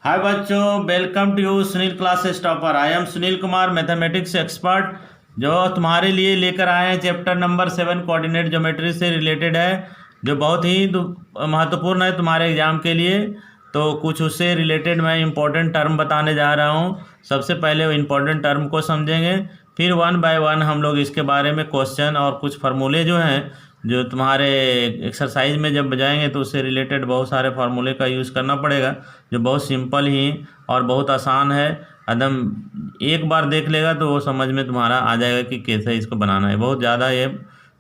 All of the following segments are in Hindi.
हाय बच्चों, welcome to you Sunil classes topper. I am Sunil Kumar, mathematics expert, जो तुम्हारे लिए लेकर आए हैं चैप्टर नंबर 7 कोऑर्डिनेट ज्योमेट्री से रिलेटेड है, जो बहुत ही महत्वपूर्ण है तुम्हारे एग्जाम के लिए। तो कुछ उससे रिलेटेड मैं इंपॉर्टेंट टर्म बताने जा रहा हूँ। सबसे पहले इंपॉर्टेंट टर्म को समझेंगे, फिर वन बाय वन हम लोग इसके बारे में क्वेश्चन और कुछ फार्मूले जो हैं, जो तुम्हारे एक्सरसाइज में जब बजाएंगे तो उससे रिलेटेड बहुत सारे फार्मूले का यूज़ करना पड़ेगा, जो बहुत सिंपल ही और बहुत आसान है। एकदम एक बार देख लेगा तो वो समझ में तुम्हारा आ जाएगा कि कैसे इसको बनाना है। बहुत ज़्यादा ये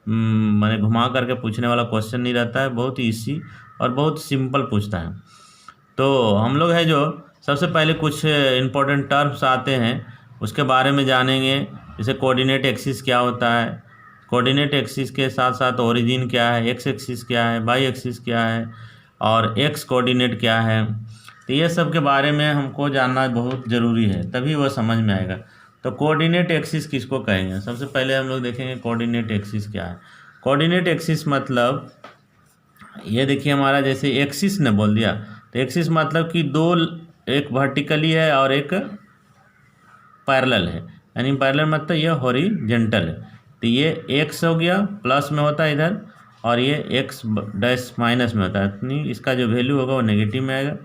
मैंने घुमा करके पूछने वाला क्वेश्चन नहीं रहता है, बहुत ईजी और बहुत सिंपल पूछता है। तो हम लोग है जो सबसे पहले कुछ इम्पोर्टेंट टर्म्स आते हैं उसके बारे में जानेंगे। जैसे कोऑर्डिनेट एक्सिस क्या होता है, कोऑर्डिनेट एक्सिस के साथ साथ ओरिजिन क्या है, एक्स एक्सिस क्या है, वाई एक्सिस क्या है और एक्स कोऑर्डिनेट क्या है। तो ये सब के बारे में हमको जानना बहुत ज़रूरी है, तभी वह समझ में आएगा। तो कोऑर्डिनेट एक्सिस किसको कहेंगे, सबसे पहले हम लोग देखेंगे कोऑर्डिनेट एक्सिस क्या है। कोऑर्डिनेट एक्सिस मतलब ये देखिए, हमारा जैसे एक्सिस ने बोल दिया तो एक्सिस मतलब कि दो, एक वर्टिकली है और एक पैरेलल है। यानी पैरेलल मतलब ये हॉरिजेंटल है। तो ये एक्स हो गया, प्लस में होता है इधर, और ये एक्स डैश माइनस में होता है। यानी इसका जो वैल्यू होगा वो नेगेटिव में आएगा,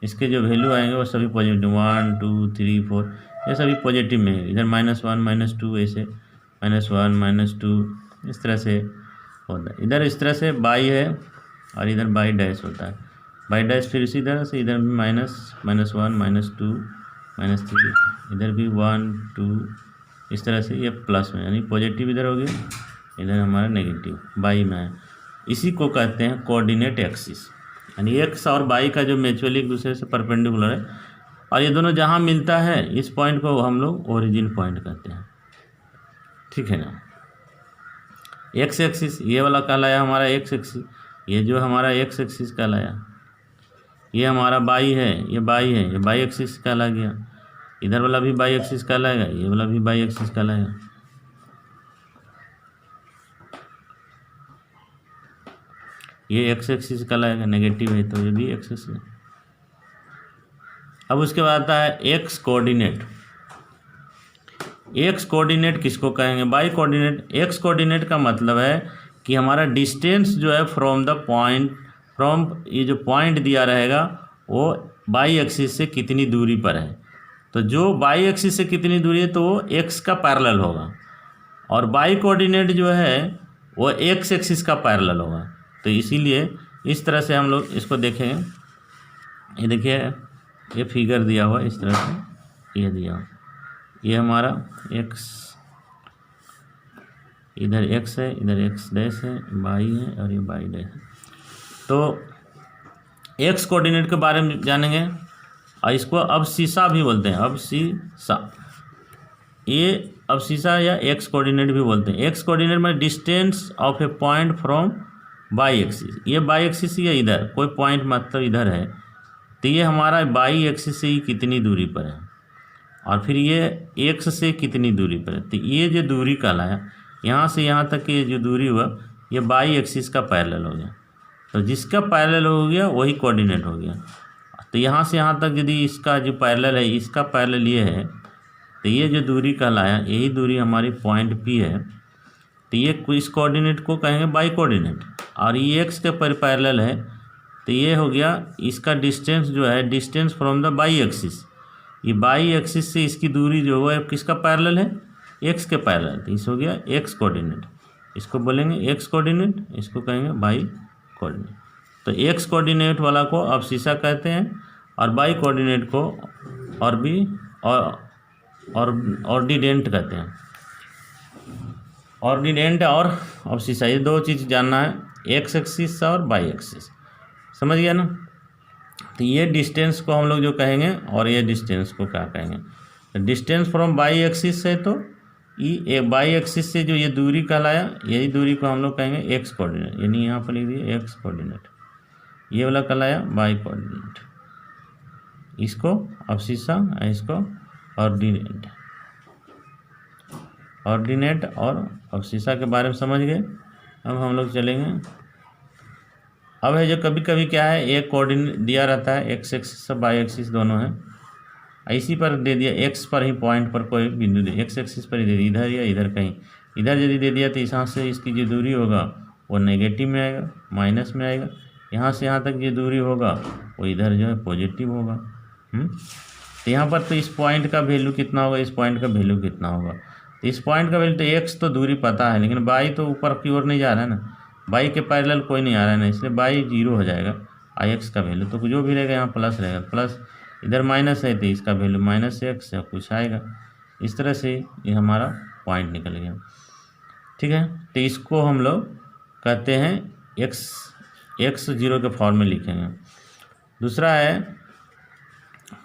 इसके जो वैल्यू आएंगे वो सभी पॉजिटिव, 1 2 3 4 ये सभी पॉजिटिव में है। इधर -1 -2 ऐसे -1 -2 इस तरह से होता है। इधर इस तरह से बाई है और इधर बाई डैश होता है, बाई डैश फिर इसी तरह से इधर भी -1 -2 -3, इधर भी 1 2 इस तरह से ये प्लस में, यानी पॉजिटिव इधर हो गया, इधर हमारा नेगेटिव बाई में है। इसी को कहते हैं कोऑर्डिनेट एक्सिस। यानी एक्स और बाई का जो म्यूचुअली एक दूसरे से परपेंडिकुलर है और ये दोनों जहाँ मिलता है इस पॉइंट को हम लोग ओरिजिन पॉइंट कहते हैं, ठीक है ना। एक्स एक्सिस ये वाला कहलाया हमारा एक्स एक्सिस, ये जो हमारा एक्स एक्सिस कहलाया। ये हमारा बाई है, ये बाई है, ये बाई एक्सिस कहला गया। इधर वाला भी बाई एक्सिस कहलाएगा, ये वाला भी बाई एक्सिस कहलाएगा। ये एक्स एक्सिस कहलाएगा, नेगेटिव है तो ये भी एक्स एक्सिस। अब उसके बाद आता है एक्स कोऑर्डिनेट। एक्स कोऑर्डिनेट किसको कहेंगे, बाई कोऑर्डिनेट। एक्स कोऑर्डिनेट का मतलब है कि हमारा डिस्टेंस जो है फ्रॉम द पॉइंट, फ्रॉम ये जो पॉइंट दिया रहेगा वो बाई एक्सिस से कितनी दूरी पर है। तो जो बाई एक्सिस से कितनी दूरी है तो वो एक्स का पैरेलल होगा, और बाई कोऑर्डिनेट जो है वो एक्स एक्सिस का पैरेलल होगा। तो इसीलिए इस तरह से हम लोग इसको देखेंगे। ये देखिए, ये फिगर दिया हुआ इस तरह से, ये दिया हुआ, ये हमारा एक्स, इधर एक्स है, इधर एक्स डैश है, बाई है और ये बाई डैश है। तो एक्स कोऑर्डिनेट के बारे में जानेंगे, और इसको अबसीसा भी बोलते हैं, अबसीसा। ये अबसीसा या एक्स कोऑर्डिनेट भी बोलते हैं। एक्स कोऑर्डिनेट में distance of A point from by axis. ये बाई एक्सिस या इधर कोई पॉइंट मतलब इधर है, तो ये हमारा बाई एक्सिस से ही कितनी दूरी पर है, और फिर ये एक्स से कितनी दूरी पर है। तो ये जो दूरी कहलाया, यहाँ से यहाँ तक की जो दूरी हुआ, ये बाई एक्सिस का पैरेलल हो गया। तो जिसका पैरेलल हो गया वही कोऑर्डिनेट हो गया। तो यहाँ से यहाँ तक यदि इसका जो पैरेलल है, इसका पैरेलल ये है, तो ये जो दूरी कहलाया, यही दूरी हमारी पॉइंट पी है। तो ये इस कोऑर्डिनेट को कहेंगे बाई कोऑर्डिनेट, और ये एक्स के पैरेलल है, तो ये हो गया इसका डिस्टेंस जो है, distance from the by axis. ये बाई एक्सिस से इसकी दूरी जो है किसका पैरेलल है, एक्स के पैरेलल, तो इस हो गया एक्स कोऑर्डिनेट। इसको बोलेंगे एक्स कोऑर्डिनेट, इसको कहेंगे बाई कोऑर्डिनेट। तो एक्स कोऑर्डिनेट वाला को अबसीसा कहते हैं, और बाई कोऑर्डिनेट को ऑर्डिनेट कहते हैं। ऑर्डिनेट और अबसीसा, ये दो चीज़ जानना है, एक्स एक्सिस और बाई एक्सिस, समझ गया ना। तो ये डिस्टेंस को हम लोग जो कहेंगे, और ये डिस्टेंस को क्या कहेंगे, तो डिस्टेंस फ्रॉम बाई एक्सिस है, तो ये बाई एक्सिस से जो ये दूरी कहलाया, यही दूरी को हम लोग कहेंगे एक्स कोऑर्डिनेट। यानी यहाँ पर लिख दिए एक्स कोऑर्डिनेट, ये वाला कहलाया बाई कोऑर्डिनेट। इसको अबसीसा, इसको ऑर्डिनेट। और अबसीसा के बारे में समझ गए। अब हम लोग चलेंगे अब है जो कभी कभी क्या है, एक कोऑर्डिनेट दिया रहता है, एक्स एक्सिस और वाई एक्सिस दोनों है, इसी पर दे दिया, एक्स पर ही पॉइंट पर कोई बिंदु दे, एक्स एक्सिस पर ही दे दिया, इधर या इधर कहीं, इधर यदि दे दिया तो यहाँ से इसकी जो दूरी होगा वो नेगेटिव में आएगा, माइनस में आएगा, यहाँ से यहाँ तक जो दूरी होगा वो इधर जो है पॉजिटिव होगा। तो यहाँ पर तो इस पॉइंट का वैल्यू कितना होगा, इस पॉइंट का वैल्यू कितना होगा, तो इस पॉइंट का वैल्यू तो एक्स तो दूरी पता है, लेकिन बाई तो ऊपर की ओर नहीं जा रहा है ना, बाई के पैरेलल कोई नहीं आ रहा है ना, इसलिए बाई 0 हो जाएगा, आई एक्स का वैल्यू तो जो भी रहेगा यहाँ प्लस रहेगा, प्लस इधर माइनस है तो इसका वैल्यू माइनस एक्स है कुछ आएगा। इस तरह से ये हमारा पॉइंट निकल गया। ठीक है, तो इसको हम लोग कहते हैं एक्स 0 के फॉर्म में लिखेंगे। दूसरा है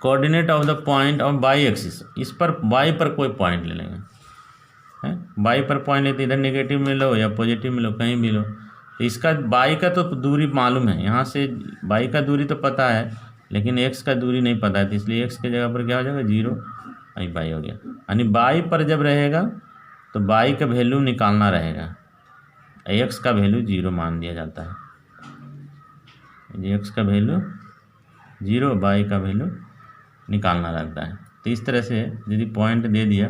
coordinate of the point of by axis, इस पर बाई पर कोई पॉइंट ले लेंगे, है बाई पर पॉइंट लेते इधर नेगेटिव में लो या पॉजिटिव में लो, कहीं भी लो, तो इसका बाई का तो दूरी मालूम है, यहाँ से बाई का दूरी तो पता है, लेकिन एक्स का दूरी नहीं पता है, तो इसलिए एक्स के जगह पर क्या हो जाएगा 0 और बाई हो गया। यानी बाई पर जब रहेगा तो बाई का वैल्यू निकालना रहेगा, एक्स का वैल्यू 0 मान दिया जाता है, एक्स का वैल्यू 0, बाई का वैल्यू निकालना रहता है। तो इस तरह से यदि पॉइंट दे दिया,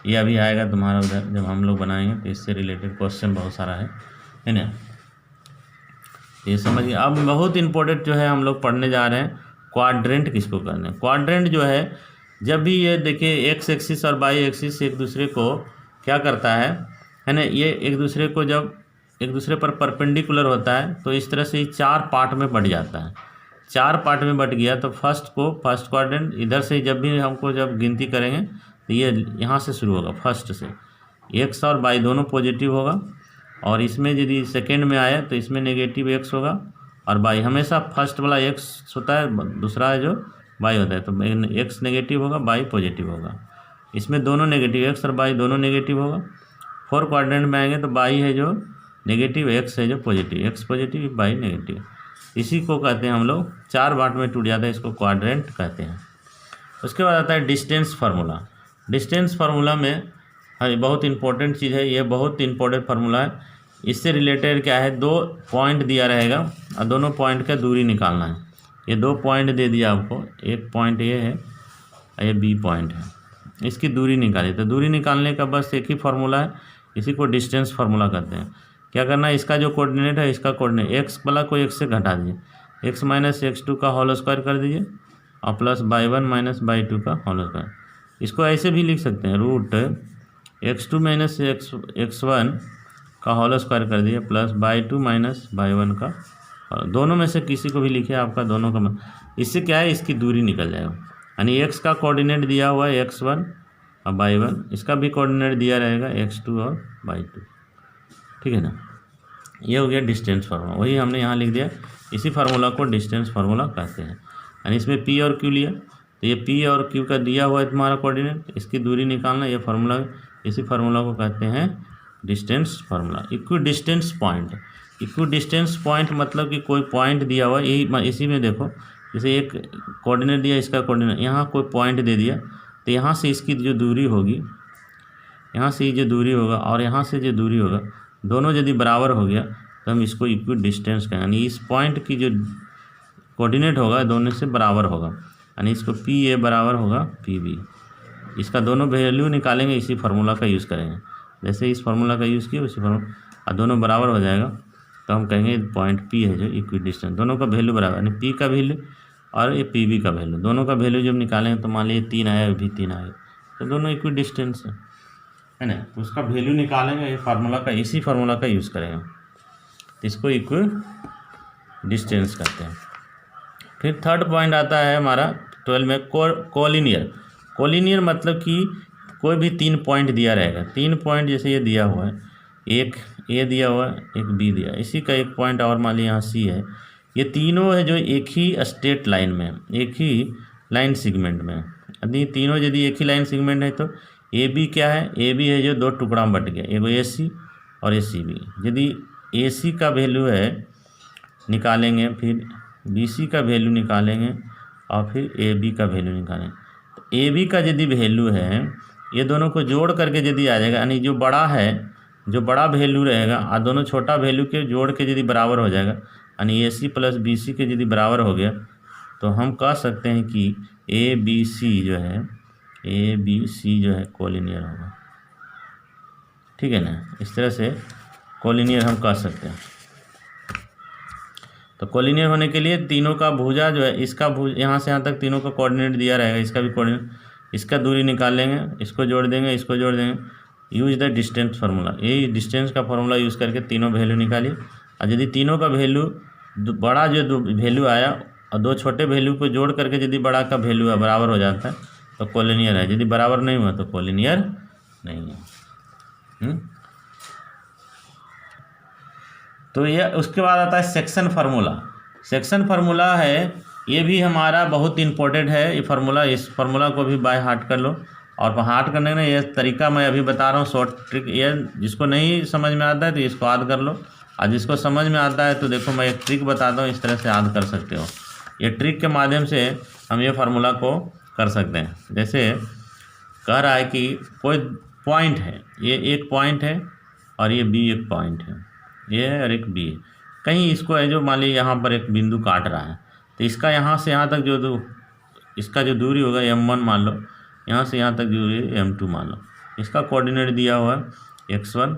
ये अभी आएगा तुम्हारा उधर जब हम लोग बनाएंगे, तो इससे रिलेटेड क्वेश्चन बहुत सारा है ना, ये समझिए। अब बहुत इंपॉर्टेंट जो है हम लोग पढ़ने जा रहे हैं, क्वाड्रेंट किसको करना है। क्वाड्रेंट जो है, जब भी ये देखिए एक्स एक्सिस और वाई एक्सिस एक दूसरे को क्या करता है ना, ये एक दूसरे को जब एक दूसरे पर परपेंडिकुलर होता है तो इस तरह से 4 पार्ट में बट जाता है। 4 पार्ट में बट गया तो फर्स्ट क्वाड्रेंट इधर से जब भी हमको जब गिनती करेंगे तो ये यहाँ से शुरू होगा, फर्स्ट से एक्स और वाई दोनों पॉजिटिव होगा, और इसमें यदि सेकेंड में आया तो इसमें नेगेटिव एक्स होगा और वाई, हमेशा फर्स्ट वाला एक्स होता है, दूसरा है जो वाई होता है, तो एक्स नेगेटिव होगा, वाई पॉजिटिव होगा, इसमें दोनों नेगेटिव, एक्स और वाई दोनों नेगेटिव होगा। 4 क्वाड्रेंट में आएंगे तो वाई है जो नेगेटिव, एक्स है जो positive, X positive Y negative, इसी को कहते हैं हम लोग 4 पार्ट में टूट जाता है, इसको क्वाड्रेंट कहते हैं। उसके बाद आता है डिस्टेंस फार्मूला। डिस्टेंस फार्मूला में बहुत इंपॉर्टेंट चीज़ है, ये बहुत इंपॉर्टेंट फार्मूला है। इससे रिलेटेड क्या है, 2 पॉइंट दिया रहेगा और दोनों पॉइंट का दूरी निकालना है। ये 2 पॉइंट दे दिया आपको, एक पॉइंट ये है और ये बी पॉइंट है, इसकी दूरी निकाली। तो दूरी निकालने का बस एक ही फार्मूला है, इसी को डिस्टेंस फार्मूला कहते हैं। क्या करना है, इसका जो कोऑर्डिनेट है, इसका कोऑर्डिनेट एक्स वाला को एक्स से घटा दीजिए, एक्स माइनस x2 का होल स्क्वायर कर दीजिए और प्लस y1 माइनस y2 का होल स्क्वायर। इसको ऐसे भी लिख सकते हैं, रूट x2 माइनस x1 का होल स्क्वायर कर दीजिए प्लस y2 माइनस y1 का, और दोनों में से किसी को भी लिखे आपका दोनों का, इससे क्या है, इसकी दूरी निकल जाएगा। यानी x का कोऑर्डिनेट दिया हुआ है x1 और y1, इसका भी कोऑर्डिनेट दिया रहेगा x2 और y2, ठीक है ना। ये हो गया डिस्टेंस फार्मूला, वही हमने यहाँ लिख दिया, इसी फार्मूला को डिस्टेंस फार्मूला कहते हैं। यानी इसमें p और q लिया, तो ये p और q का दिया हुआ है तुम्हारा कोऑर्डिनेट, इसकी दूरी निकालना, ये फार्मूला, इसी फार्मूला को कहते हैं distance formula. Equidistance point, equidistance point मतलब कि कोई पॉइंट दिया हुआ, यही इसी में देखो, जैसे एक कोऑर्डिनेट दिया, इसका कोऑर्डिनेट, यहाँ कोई पॉइंट दे दिया, तो यहाँ से इसकी जो दूरी होगी, यहाँ से जो दूरी होगा और यहाँ से जो दूरी होगा, दोनों यदि बराबर हो गया तो हम इसको इक्विडिस्टेंस कहेंगे। यानी इस पॉइंट की जो कोऑर्डिनेट होगा दोनों से बराबर होगा, यानी इसको पी ए बराबर होगा पी बी, इसका दोनों वैल्यू निकालेंगे, इसी फार्मूला का यूज़ करेंगे। जैसे इस फार्मूला का यूज़ किया उसी फार्मूला, और दोनों बराबर हो जाएगा तो हम कहेंगे पॉइंट पी है जो इक्विडिस्टेंस, दोनों का वैल्यू बराबर, यानी पी का वैल्यू और ये पी बी का वैल्यू, दोनों का वैल्यू जब निकालेंगे तो मान लीजिए 3 आया, भी 3 आया, तो दोनों इक्विडिस्टेंस है ना, तो उसका वैल्यू निकालेंगे, ये फार्मूला का, इसी फार्मूला का यूज़ करेंगे, तो इसको इक्विडिस्टेंस कहते हैं। फिर थर्ड पॉइंट आता है हमारा 12 में कोलिनियर। कोलिनियर मतलब कि कोई भी 3 पॉइंट दिया रहेगा, 3 पॉइंट जैसे ये दिया हुआ है, एक ए दिया हुआ है, एक बी दिया, इसी का एक पॉइंट और मान लीजिए यहाँ सी है, ये तीनों है जो एक ही स्ट्रेट लाइन में, एक ही लाइन सेगमेंट में, यदि तीनों यदि एक ही लाइन सेगमेंट है तो ए बी क्या है, ए बी है जो 2 टुकड़ा में बट गया, एगो ए सी और ए सी बी। यदि ए सी का वैल्यू है निकालेंगे, फिर बी सी का वैल्यू निकालेंगे और फिर ए बी का वैल्यू निकालेंगे, तो ए बी का यदि वैल्यू है, ये दोनों को जोड़ करके यदि आ जाएगा, यानी जो बड़ा है, जो बड़ा वैल्यू रहेगा और दोनों छोटा वैल्यू के जोड़ के यदि बराबर हो जाएगा, यानी AC प्लस BC के यदि बराबर हो गया तो हम कह सकते हैं कि ABC जो है कोलिनियर होगा। ठीक है ना, इस तरह से कोलिनियर हम कह सकते हैं। तो कोलिनियर होने के लिए तीनों का भुजा जो है, इसका यहाँ से यहाँ तक तीनों का कोऑर्डिनेट दिया रहेगा, इसका भी कोऑर्डिनेट, इसका दूरी निकाल लेंगे, इसको जोड़ देंगे, इसको जोड़ देंगे, यूज द डिस्टेंस फार्मूला। ये डिस्टेंस का फार्मूला यूज़ करके तीनों वैल्यू निकालिए। और यदि तीनों का वैल्यू बड़ा जो वैल्यू आया और दो छोटे वैल्यू को जोड़ करके यदि बड़ा का वैल्यू बराबर हो जाता है तो कोलिनियर है, यदि बराबर नहीं हुआ तो कोलिनियर नहीं है। तो ये उसके बाद आता है सेक्शन फार्मूला। सेक्शन फार्मूला है, ये भी हमारा बहुत इंपॉर्टेंट है ये फार्मूला। इस फार्मूला को भी बाय हार्ट कर लो। और हार्ट करने का ये तरीका मैं अभी बता रहा हूँ, शॉर्ट ट्रिक। ये जिसको नहीं समझ में आता है तो इसको याद कर लो, और जिसको समझ में आता है तो देखो मैं एक ट्रिक बताता हूँ, इस तरह से याद कर सकते हो। ये ट्रिक के माध्यम से हम ये फार्मूला को कर सकते हैं। जैसे कह रहा है कि कोई पॉइंट है, ये एक पॉइंट है और ये B एक पॉइंट है, ये और एक B है। कहीं इसको है जो मान लीजिए यहाँ पर एक बिंदु काट रहा है, तो इसका यहाँ से यहाँ तक जो इसका जो दूरी होगा M1 मान लो, यहाँ से यहाँ तक दूरी M2 मान लो। इसका कोऑर्डिनेट दिया हुआ है x1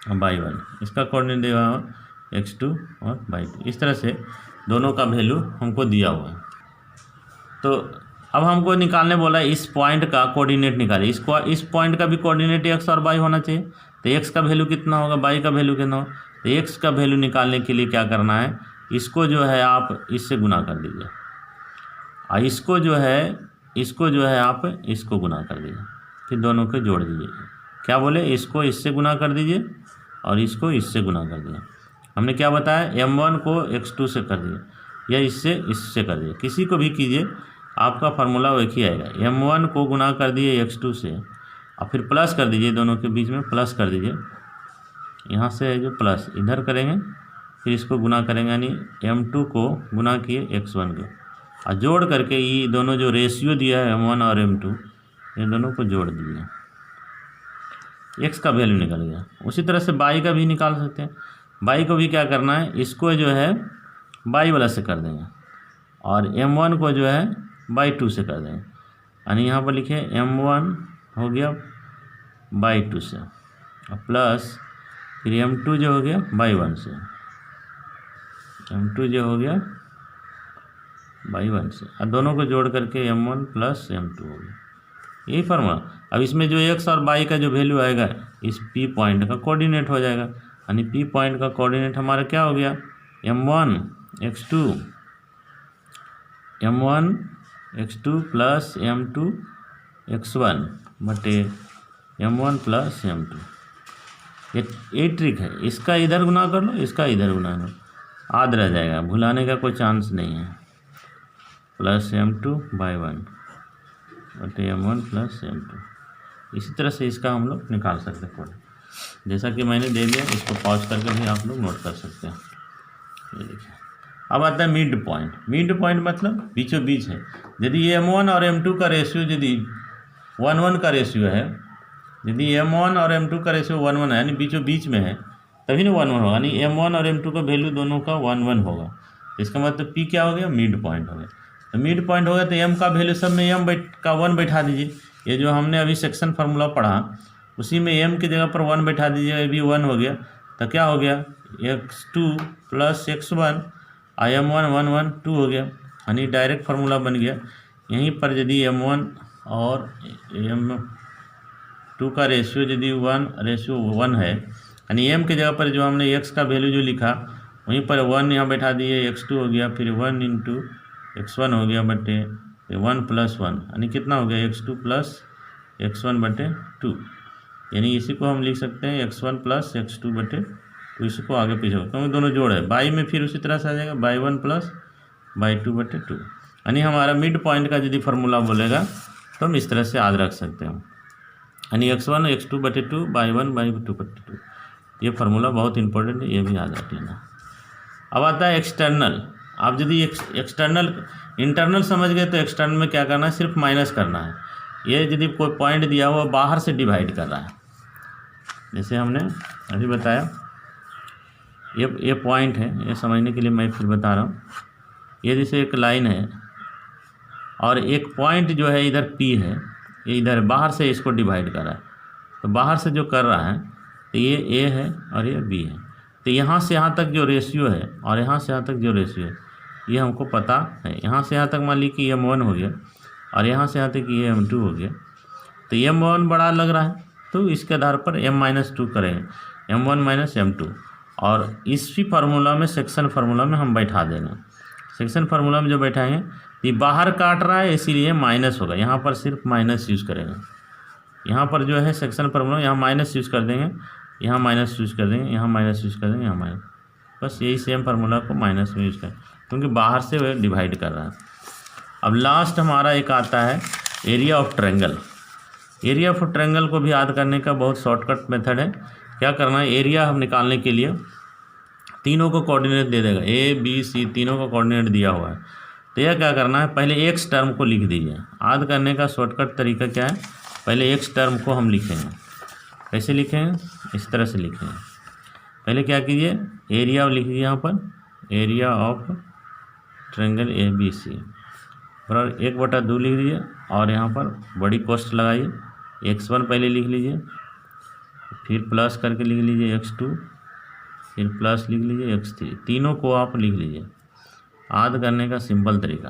और y1, इसका कोऑर्डिनेट दिया हुआ है x2 और y2। इस तरह से दोनों का वैल्यू हमको दिया हुआ है। तो अब हमको निकालने बोला है इस पॉइंट का कोऑर्डिनेट निकालिए। इस पॉइंट का भी कोऑर्डिनेट x और y होना चाहिए। तो x का वैल्यू कितना होगा, y का वैल्यू कितना होगा। तो x का वैल्यू निकालने के लिए क्या करना है, इसको जो है आप इससे गुना कर दीजिए, और इसको जो है आप इसको गुना कर दीजिए, फिर दोनों को जोड़ दीजिए। क्या बोले, इसको इससे गुना कर दीजिए और इसको इससे गुना कर दीजिए। हमने क्या बताया, M1 को x2 से कर दीजिए या इससे कर दीजिए, किसी को भी कीजिए, आपका फार्मूला एक ही आएगा। M1 को गुना कर दिए x2 से और फिर प्लस कर दीजिए, दोनों के बीच में प्लस कर दीजिए। यहाँ से है जो प्लस इधर करेंगे, फिर इसको गुना करेंगे, यानी M2 को गुना किए x1 को, और जोड़ करके ये दोनों जो रेशियो दिया है M1 और M2, ये दोनों को जोड़ दीजिए, x का वैल्यू निकल गया। उसी तरह से y का भी निकाल सकते हैं। y को भी क्या करना है, इसको जो है y वाला से कर देंगे और M1 को जो है y2 से कर देंगे, यानी यहाँ पर लिखे M1 हो गया y2 से और प्लस फिर M2 जो हो गया y1 से, M2 जो हो गया y1 से, और दोनों को जोड़ करके M1 प्लस M2 हो गया। यही फार्मूला। अब इसमें जो x और y का जो वैल्यू आएगा इस P पॉइंट का कोऑर्डिनेट हो जाएगा, यानी P पॉइंट का कोऑर्डिनेट हमारा क्या हो गया, M1 x2 plus M2 x1 बटे M1 प्लस M2। ये ट्रिक है, इसका इधर गुना कर लो, इसका इधर गुना कर लो, याद रह जाएगा, भुलाने का कोई चांस नहीं है। प्लस M2 y1 बटे M1 प्लस M2। इसी तरह से इसका हम लोग निकाल सकते हैं। जैसा कि मैंने दे दिया, इसको पॉज करके भी आप लोग नोट कर सकते हैं। ये देखिए, अब आता है मिड पॉइंट। मिड पॉइंट मतलब बीचों बीच है। यदि M1 और M2 का रेशियो यदि 1:1 का रेशियो है, यदि M1 और M2 का रेशियो 1:1 है, यानी बीचों बीच में है, तभी ना 1:1 होगा, यानी M1 और M2 का वैल्यू दोनों का 1:1 होगा। इसका मतलब P क्या हो गया, मिड पॉइंट हो गया। तो मिड पॉइंट हो गया तो M का वैल्यू सब में M का 1 बैठा दीजिए। ये जो हमने अभी सेक्शन फार्मूला पढ़ा उसी में M की जगह पर 1 बैठा दीजिए, ये भी 1 हो गया। तो क्या हो गया, x2 प्लस x1 M1 1 1 2 हो गया, यानी डायरेक्ट फार्मूला बन गया। यहीं पर यदि M1 और M2 का रेशियो यदि 1:1 है, यानी M की जगह पर जो हमने x का वैल्यू जो लिखा वहीं पर 1 यहाँ बैठा दिए, x2 हो गया, फिर 1 इंटू x1 हो गया बटे 1 प्लस 1, यानी कितना हो गया, x2 प्लस x1 बटे 2। यानी इसी को हम लिख सकते हैं x1 प्लस x2 बटे 2। इसको आगे पीछे क्योंकि दोनों जोड़ है, y में फिर उसी तरह से आ जाएगा y1 प्लस y2 बटे 2। यानी हमारा मिड पॉइंट का यदि फार्मूला बोलेगा तो हम इस तरह से याद रख सकते हैं, यानी x1 x2 बटे 2 y1 y2 बटे 2। ये फार्मूला बहुत इंपॉर्टेंट है, ये भी याद रख लेना। अब आता है एक्सटर्नल। आप यदि एक्सटर्नल इंटरनल समझ गए तो एक्सटर्नल में क्या करना है, सिर्फ माइनस करना है। ये यदि कोई पॉइंट दिया हुआ बाहर से डिवाइड कर रहा है, जैसे हमने अभी बताया ये पॉइंट है, ये समझने के लिए मैं फिर बता रहा हूँ। ये जैसे एक लाइन है और एक पॉइंट जो है इधर P है, ये इधर बाहर से इसको डिवाइड कर रहा है, तो बाहर से जो कर रहा है तो ये A है और ये B है। तो यहाँ से यहाँ तक जो रेशियो है और यहाँ से यहाँ तक जो रेशियो है ये हमको पता है। यहाँ से यहाँ तक मान ली कि M1 हो गया और यहाँ से यहाँ तक ये M2 हो गया, तो M1 बड़ा लग रहा है तो इसके आधार पर M-2 करेंगे, M1 - M2, और इसी फार्मूला में सेक्शन फार्मूला में हम बैठा देंगे। सेक्शन फार्मूला में जो बैठाएंगे ये बाहर काट रहा है इसीलिए माइनस होगा, यहाँ पर सिर्फ माइनस यूज़ करेंगे। यहाँ पर जो है सेक्शन फार्मूला यहाँ माइनस यूज़ कर देंगे, यहाँ माइनस यूज़ कर देंगे, यहाँ माइनस यूज़ कर देंगे, यहाँ माइनस, बस यही सेम फार्मूला को माइनस में यूज़ करें क्योंकि बाहर से वह डिवाइड कर रहा है। अब लास्ट हमारा एक आता है area of triangle. Area of triangle को भी याद करने का बहुत शॉर्टकट मेथड है। क्या करना है, एरिया हम निकालने के लिए तीनों को कोऑर्डिनेट दे देगा, A B C तीनों को कोऑर्डिनेट दिया हुआ है। तो यह क्या करना है, पहले एक्स टर्म को लिख दीजिए। याद करने का शॉर्टकट तरीका क्या है, पहले एक्स टर्म को हम लिखेंगे। कैसे लिखेंगे, इस तरह से लिखेंगे। पहले क्या कीजिए, एरिया लिख दीजिए, यहाँ पर एरिया ऑफ ट्रायंगल ABC बराबर 1/2 लिख दीजिए और यहाँ पर बड़ी कोष्ठ लगाइए। x1 पहले लिख लीजिए, फिर प्लस करके लिख लीजिए x2, फिर प्लस लिख लीजिए x3, तीनों को आप लिख लीजिए। याद करने का सिंपल तरीका,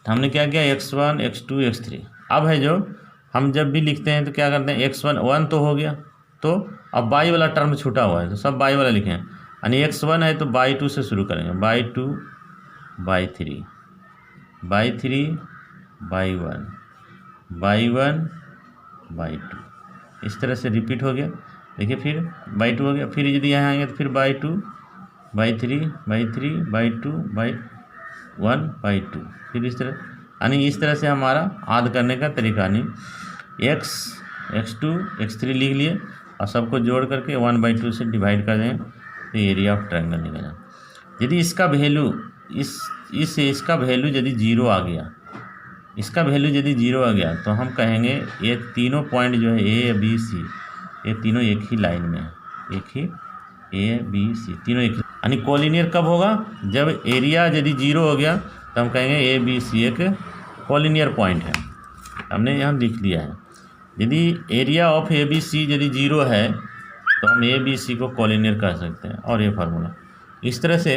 तो हमने क्या किया, x1 x2 x3। अब है जो हम जब भी लिखते हैं तो क्या करते हैं, x1 1 तो हो गया, तो अब बाई वाला टर्म छूटा हुआ है तो सब बाई वाला लिखें, यानी x1 है तो बाई 2 से शुरू करेंगे, by 2 by 3 by 3 by 1 by 1 by 2, इस तरह से रिपीट हो गया। देखिए फिर बाई 2 हो गया, फिर यदि यहाँ आएंगे तो फिर by 2 by 3 by 3 by 2 by 1 by 2, फिर इस तरह, यानी इस तरह से हमारा याद करने का तरीका, यानी x2 x3 लिख लिए और सबको जोड़ करके 1/2 से डिवाइड कर दें तो एरिया ऑफ ट्रायंगल निकलेगा। यदि इसका वैल्यू इसका वैल्यू यदि 0 आ गया, इसका वैल्यू यदि 0 आ गया तो हम कहेंगे ये तीनों पॉइंट जो है A B C ये तीनों एक ही लाइन में है, एक ही A B C तीनों एक, यानी कोलिनियर कब होगा, जब एरिया यदि 0 हो गया तो हम कहेंगे A B C एक कोलिनियर पॉइंट है। हमने यहाँ लिख दिया है, यदि area of A B C यदि 0 है तो हम A B C को कोलिनियर कह सकते हैं। और ये फार्मूला इस तरह से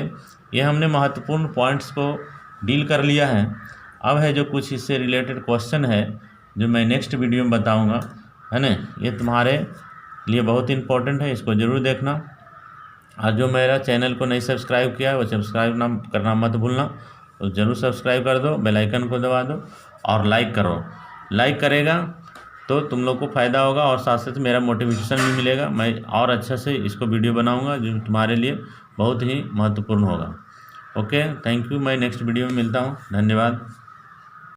ये हमने महत्वपूर्ण पॉइंट्स को डील कर लिया है। अब है जो कुछ इससे रिलेटेड क्वेश्चन है जो मैं नेक्स्ट वीडियो में बताऊंगा, है ना। ये तुम्हारे लिए बहुत इंपॉर्टेंट है, इसको ज़रूर देखना। और जो मेरा चैनल को नहीं सब्सक्राइब किया है वो सब्सक्राइब करना मत भूलना, तो ज़रूर सब्सक्राइब कर दो, बेल आइकन को दबा दो और लाइक करो। लाइक करेगा तो तुम लोग को फ़ायदा होगा और साथ साथ मेरा मोटिवेशन भी मिलेगा, मैं और अच्छा से इसको वीडियो बनाऊंगा जो तुम्हारे लिए बहुत ही महत्वपूर्ण होगा। Okay, thank you. मैं नेक्स्ट वीडियो में मिलता हूँ, धन्यवाद।